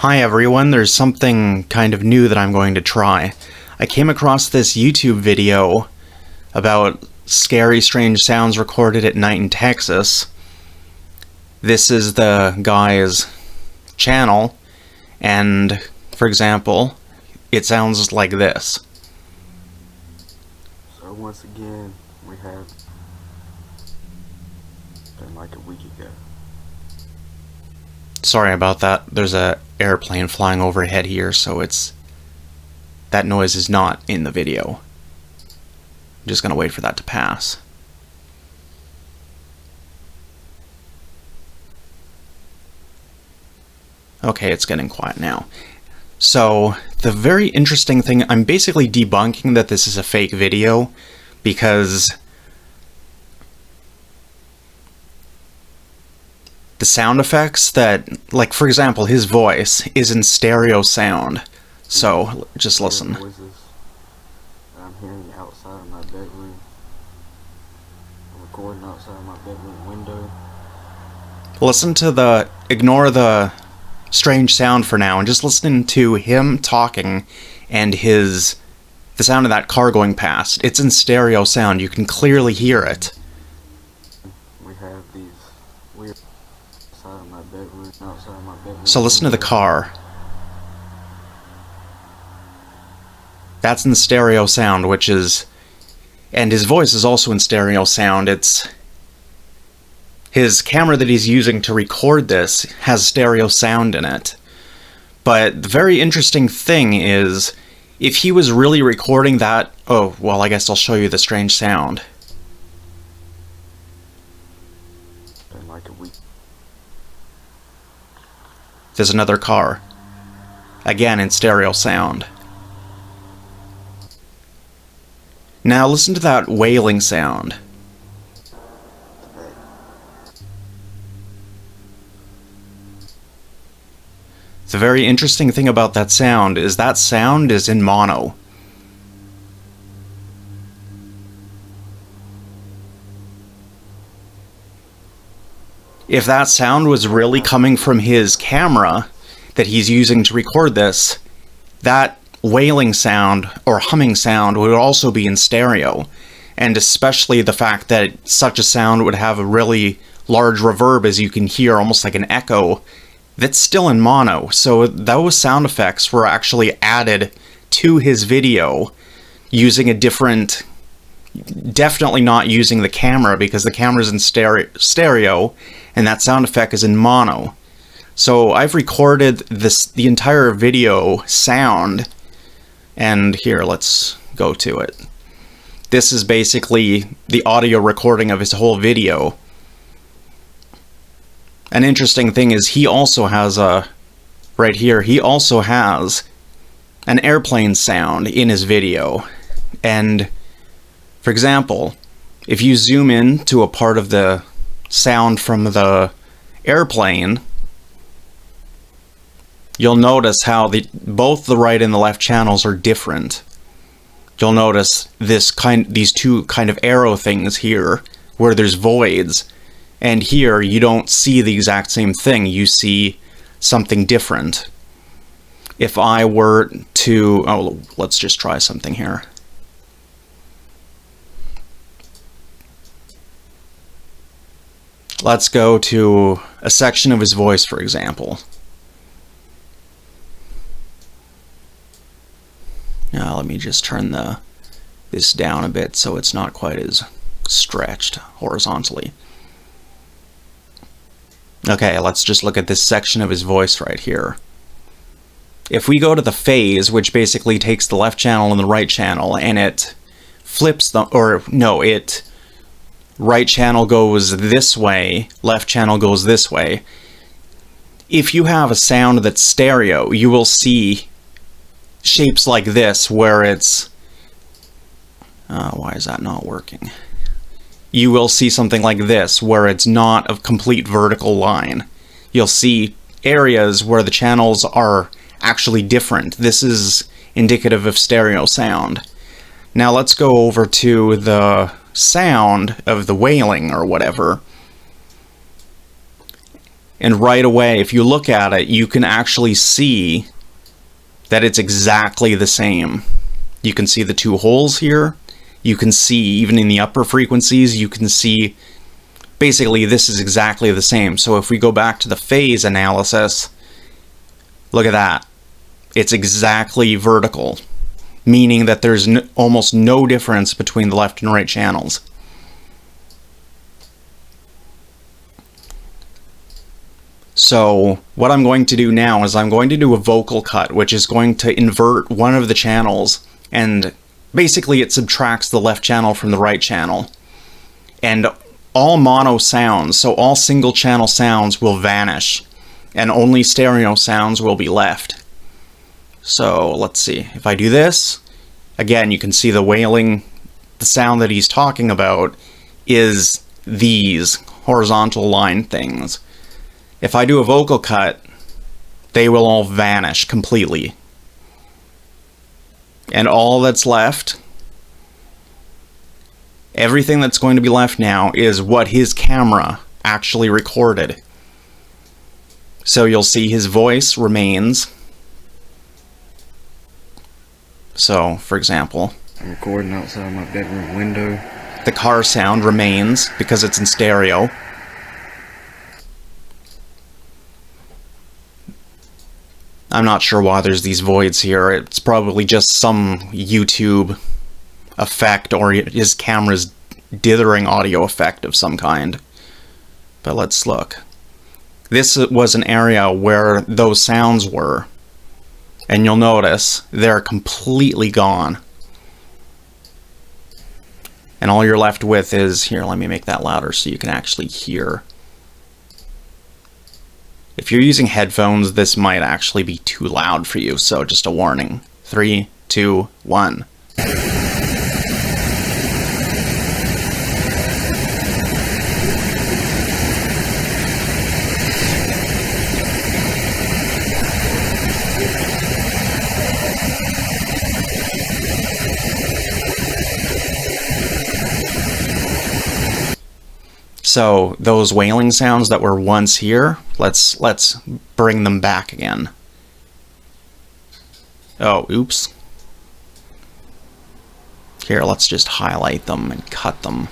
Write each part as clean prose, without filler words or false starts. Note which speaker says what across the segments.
Speaker 1: Hi everyone, there's something kind of new that I'm going to try. I came across this YouTube video about scary, strange sounds recorded at night in Texas. This is the guy's channel, and, for example, it sounds like this.
Speaker 2: So once again, we have been like a week ago.
Speaker 1: Sorry about that. There's a airplane flying overhead here, so that noise is not in the video. I'm just gonna wait for that to pass. Okay, it's getting quiet now. So, the very interesting thing, I'm basically debunking that this is a fake video, because the sound effects that, like, for example, his voice is in stereo sound. So, just listen.
Speaker 2: Voices that I'm hearing outside of my bedroom. I'm recording outside of my bedroom window.
Speaker 1: Listen to ignore the strange sound for now, and just listen to him talking and the sound of that car going past. It's in stereo sound, you can clearly hear it.
Speaker 2: We have these weird outside of my bedroom, outside of my bedroom.
Speaker 1: So listen to the car. That's in the stereo sound, and his voice is also in stereo sound. His camera that he's using to record this has stereo sound in it. But the very interesting thing is, if he was really recording that... Oh, well, I guess I'll show you the strange sound.
Speaker 2: Been like a week.
Speaker 1: There's another car. Again, in stereo sound. Now listen to that wailing sound. The very interesting thing about that sound is in mono. If that sound was really coming from his camera that he's using to record this, that wailing sound or humming sound would also be in stereo. And especially the fact that such a sound would have a really large reverb, as you can hear, almost like an echo, that's still in mono. So those sound effects were actually added to his video using a different... Definitely not using the camera, because the camera's in stereo and that sound effect is in mono. So I've recorded the entire video sound, and here, let's go to it. This is basically the audio recording of his whole video. An interesting thing is he also has right here, he also has an airplane sound in his video. And, for example, if you zoom in to a part of the sound from the airplane, you'll notice how both the right and the left channels are different. You'll notice these two kind of arrow things here, where there's voids. And here, you don't see the exact same thing, you see something different. If I were to... Oh, let's just try something here. Let's go to a section of his voice, for example. Now, let me just turn this down a bit so it's not quite as stretched horizontally. Okay, let's just look at this section of his voice right here. If we go to the phase, which basically takes the left channel and the right channel, and it flips them, right channel goes this way, left channel goes this way. If you have a sound that's stereo, you will see shapes like this, where it's... why is that not working? You will see something like this, where it's not a complete vertical line. You'll see areas where the channels are actually different. This is indicative of stereo sound. Now let's go over to the sound of the wailing or whatever. And right away, if you look at it, you can actually see that it's exactly the same. You can see the two holes here. You can see, even in the upper frequencies, you can see basically this is exactly the same. So if we go back to the phase analysis, look at that. It's exactly vertical, meaning that there's almost no difference between the left and right channels. So what I'm going to do now is I'm going to do a vocal cut, which is going to invert one of the channels, and basically it subtracts the left channel from the right channel. And all mono sounds, so all single channel sounds, will vanish, and only stereo sounds will be left. So let's see, if I do this, again you can see the wailing, the sound that he's talking about is these horizontal line things. If I do a vocal cut, they will all vanish completely. And all that's left, everything that's going to be left now is what his camera actually recorded. So you'll see his voice remains. So, for example,
Speaker 2: I'm recording outside my bedroom window.
Speaker 1: The car sound remains because it's in stereo. I'm not sure why there's these voids here. It's probably just some YouTube effect or his camera's dithering audio effect of some kind. But let's look. This was an area where those sounds were. And you'll notice they're completely gone. And all you're left with is, here, let me make that louder so you can actually hear. If you're using headphones, this might actually be too loud for you, so just a warning. 3, 2, 1. So those wailing sounds that were once here, let's bring them back again. Oh, oops. Here, let's just highlight them and cut them.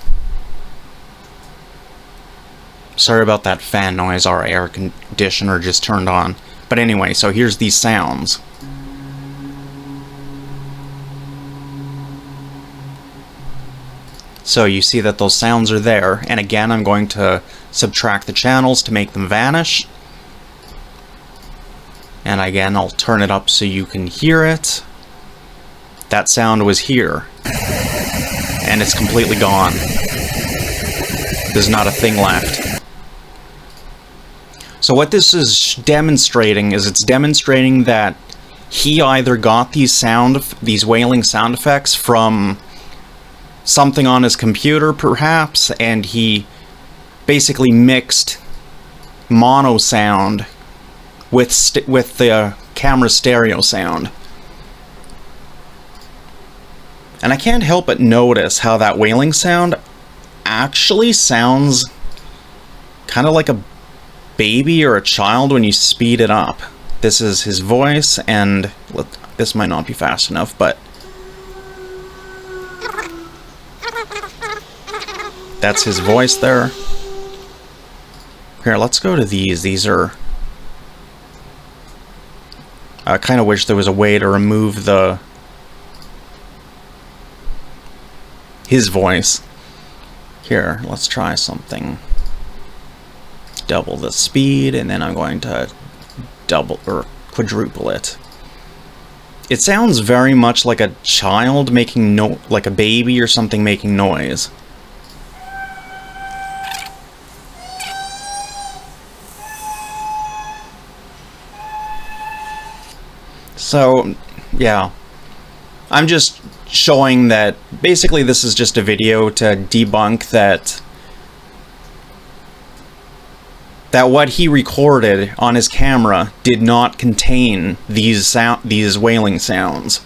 Speaker 1: Sorry about that fan noise, our air conditioner just turned on. But anyway, so here's these sounds. So you see that those sounds are there, and again I'm going to subtract the channels to make them vanish. And again I'll turn it up so you can hear it. That sound was here, and it's completely gone. There's not a thing left. So what this is demonstrating is it's demonstrating that he either got these wailing sound effects from something on his computer, perhaps, and he basically mixed mono sound with the camera stereo sound. And I can't help but notice how that wailing sound actually sounds kind of like a baby or a child when you speed it up. This is his voice, and this might not be fast enough, but that's his voice there. Here, let's go to these. These are... I kind of wish there was a way to remove his voice. Here, let's try something. Double the speed, and then I'm going to double or quadruple it. It sounds very much like a child making like a baby or something making noise. So, yeah, I'm just showing that basically this is just a video to debunk that what he recorded on his camera did not contain these wailing sounds.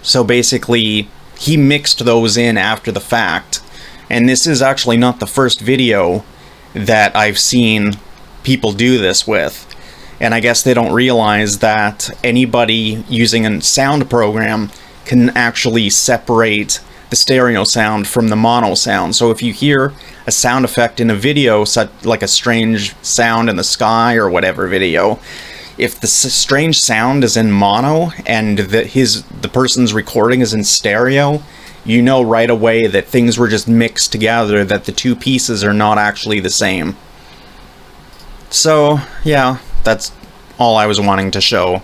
Speaker 1: So basically, he mixed those in after the fact, and this is actually not the first video that I've seen people do this with. And I guess they don't realize that anybody using a sound program can actually separate the stereo sound from the mono sound. So if you hear a sound effect in a video, such like a strange sound in the sky or whatever video, if the strange sound is in mono and the person's recording is in stereo, you know right away that things were just mixed together, that the two pieces are not actually the same. So, yeah, that's all I was wanting to show.